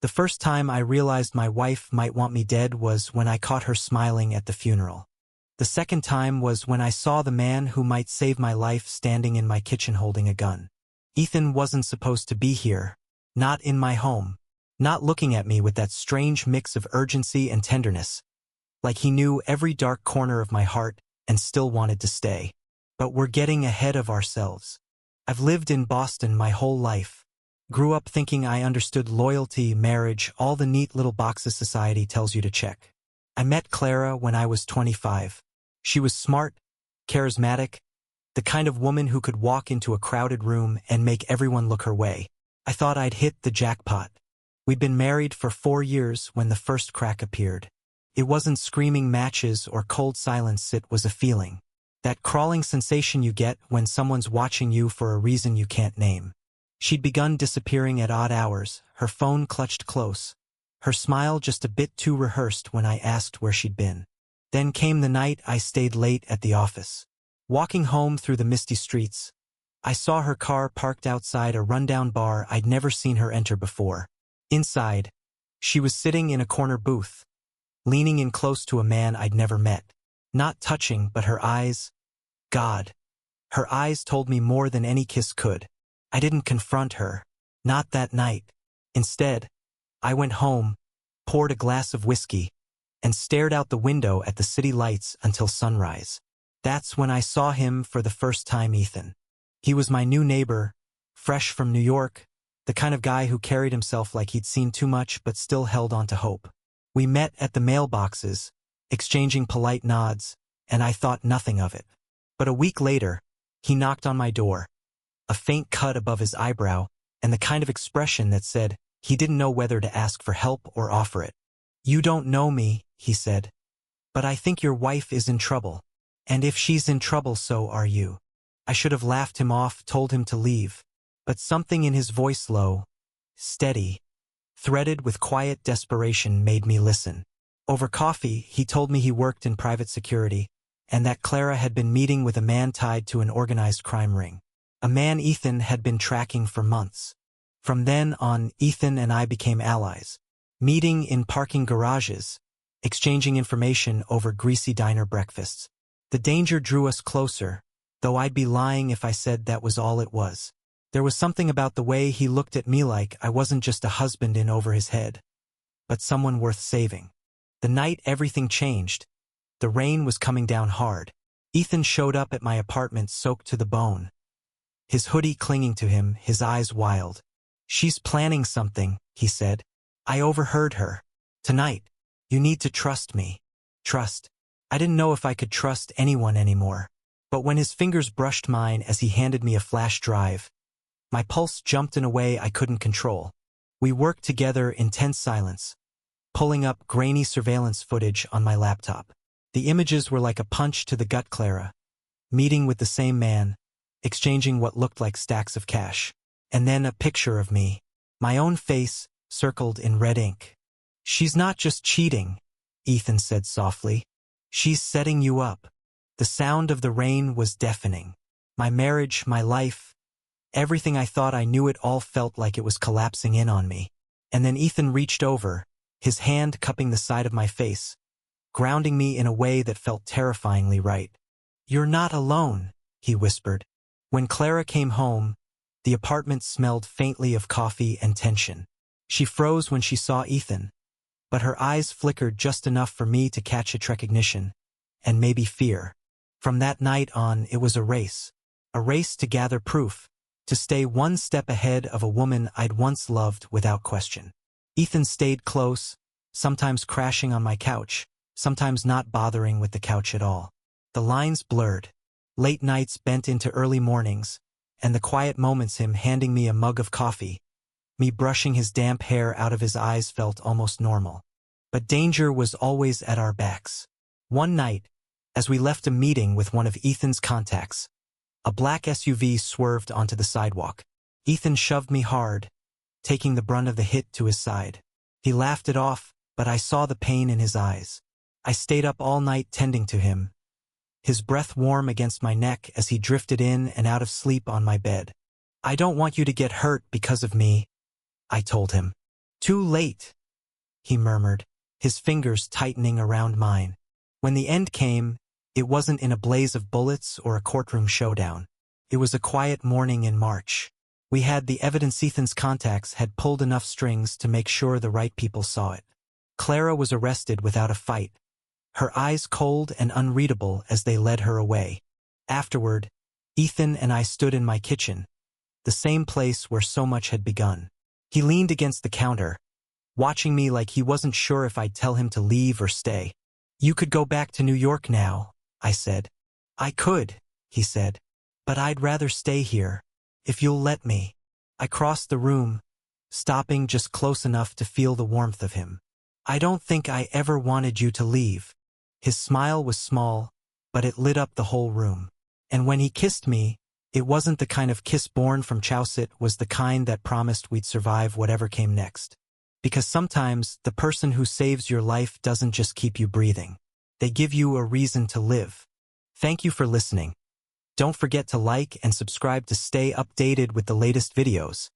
The first time I realized my wife might want me dead was when I caught her smiling at the funeral. The second time was when I saw the man who might save my life standing in my kitchen holding a gun. Ethan wasn't supposed to be here, not in my home, not looking at me with that strange mix of urgency and tenderness, like he knew every dark corner of my heart and still wanted to stay. But we're getting ahead of ourselves. I've lived in Boston my whole life. Grew up thinking I understood loyalty, marriage, all the neat little boxes society tells you to check. I met Clara when I was 25. She was smart, charismatic, the kind of woman who could walk into a crowded room and make everyone look her way. I thought I'd hit the jackpot. We'd been married for 4 years when the first crack appeared. It wasn't screaming matches or cold silence, it was a feeling. That crawling sensation you get when someone's watching you for a reason you can't name. She'd begun disappearing at odd hours, her phone clutched close, her smile just a bit too rehearsed when I asked where she'd been. Then came the night I stayed late at the office. Walking home through the misty streets, I saw her car parked outside a rundown bar I'd never seen her enter before. Inside, she was sitting in a corner booth, leaning in close to a man I'd never met. Not touching, but her eyes, God, her eyes told me more than any kiss could. I didn't confront her, not that night. Instead, I went home, poured a glass of whiskey, and stared out the window at the city lights until sunrise. That's when I saw him for the first time, Ethan. He was my new neighbor, fresh from New York, the kind of guy who carried himself like he'd seen too much but still held on to hope. We met at the mailboxes, exchanging polite nods, and I thought nothing of it. But a week later, he knocked on my door, a faint cut above his eyebrow, and the kind of expression that said he didn't know whether to ask for help or offer it. "You don't know me," he said, "but I think your wife is in trouble. And if she's in trouble, so are you." I should have laughed him off, told him to leave. But something in his voice, low, steady, threaded with quiet desperation, made me listen. Over coffee, he told me he worked in private security, and that Clara had been meeting with a man tied to an organized crime ring. A man Ethan had been tracking for months. From then on, Ethan and I became allies, meeting in parking garages, exchanging information over greasy diner breakfasts. The danger drew us closer, though I'd be lying if I said that was all it was. There was something about the way he looked at me, like I wasn't just a husband in over his head, but someone worth saving. The night everything changed. The rain was coming down hard. Ethan showed up at my apartment soaked to the bone, his hoodie clinging to him, his eyes wild. "She's planning something," he said. "I overheard her. Tonight. You need to trust me." Trust. I didn't know if I could trust anyone anymore. But when his fingers brushed mine as he handed me a flash drive, my pulse jumped in a way I couldn't control. We worked together in tense silence, pulling up grainy surveillance footage on my laptop. The images were like a punch to the gut. Clara, meeting with the same man, exchanging what looked like stacks of cash. And then a picture of me, my own face, circled in red ink. "She's not just cheating," Ethan said softly. "She's setting you up." The sound of the rain was deafening. My marriage, my life, everything I thought I knew, it all felt like it was collapsing in on me. And then Ethan reached over, his hand cupping the side of my face, grounding me in a way that felt terrifyingly right. "You're not alone," he whispered. When Clara came home, the apartment smelled faintly of coffee and tension. She froze when she saw Ethan, but her eyes flickered just enough for me to catch its recognition, and maybe fear. From that night on, it was a race to gather proof, to stay one step ahead of a woman I'd once loved without question. Ethan stayed close, sometimes crashing on my couch, sometimes not bothering with the couch at all. The lines blurred. Late nights bent into early mornings, and the quiet moments, him handing me a mug of coffee, me brushing his damp hair out of his eyes, felt almost normal. But danger was always at our backs. One night, as we left a meeting with one of Ethan's contacts, a black SUV swerved onto the sidewalk. Ethan shoved me hard, taking the brunt of the hit to his side. He laughed it off, but I saw the pain in his eyes. I stayed up all night tending to him, his breath warm against my neck as he drifted in and out of sleep on my bed. "I don't want you to get hurt because of me," I told him. Too late, he murmured, his fingers tightening around mine. When the end came, it wasn't in a blaze of bullets or a courtroom showdown. It was a quiet morning in March. We had the evidence. Ethan's contacts had pulled enough strings to make sure the right people saw it. Clara was arrested without a fight, her eyes cold and unreadable as they led her away. Afterward, Ethan and I stood in my kitchen, the same place where so much had begun. He leaned against the counter, watching me like he wasn't sure if I'd tell him to leave or stay. "You could go back to New York now," I said. "I could," he said, "but I'd rather stay here, if you'll let me." I crossed the room, stopping just close enough to feel the warmth of him. "I don't think I ever wanted you to leave." His smile was small, but it lit up the whole room. And when he kissed me, it wasn't the kind of kiss born from Chausit, it was the kind that promised we'd survive whatever came next. Because sometimes, the person who saves your life doesn't just keep you breathing. They give you a reason to live. Thank you for listening. Don't forget to like and subscribe to stay updated with the latest videos.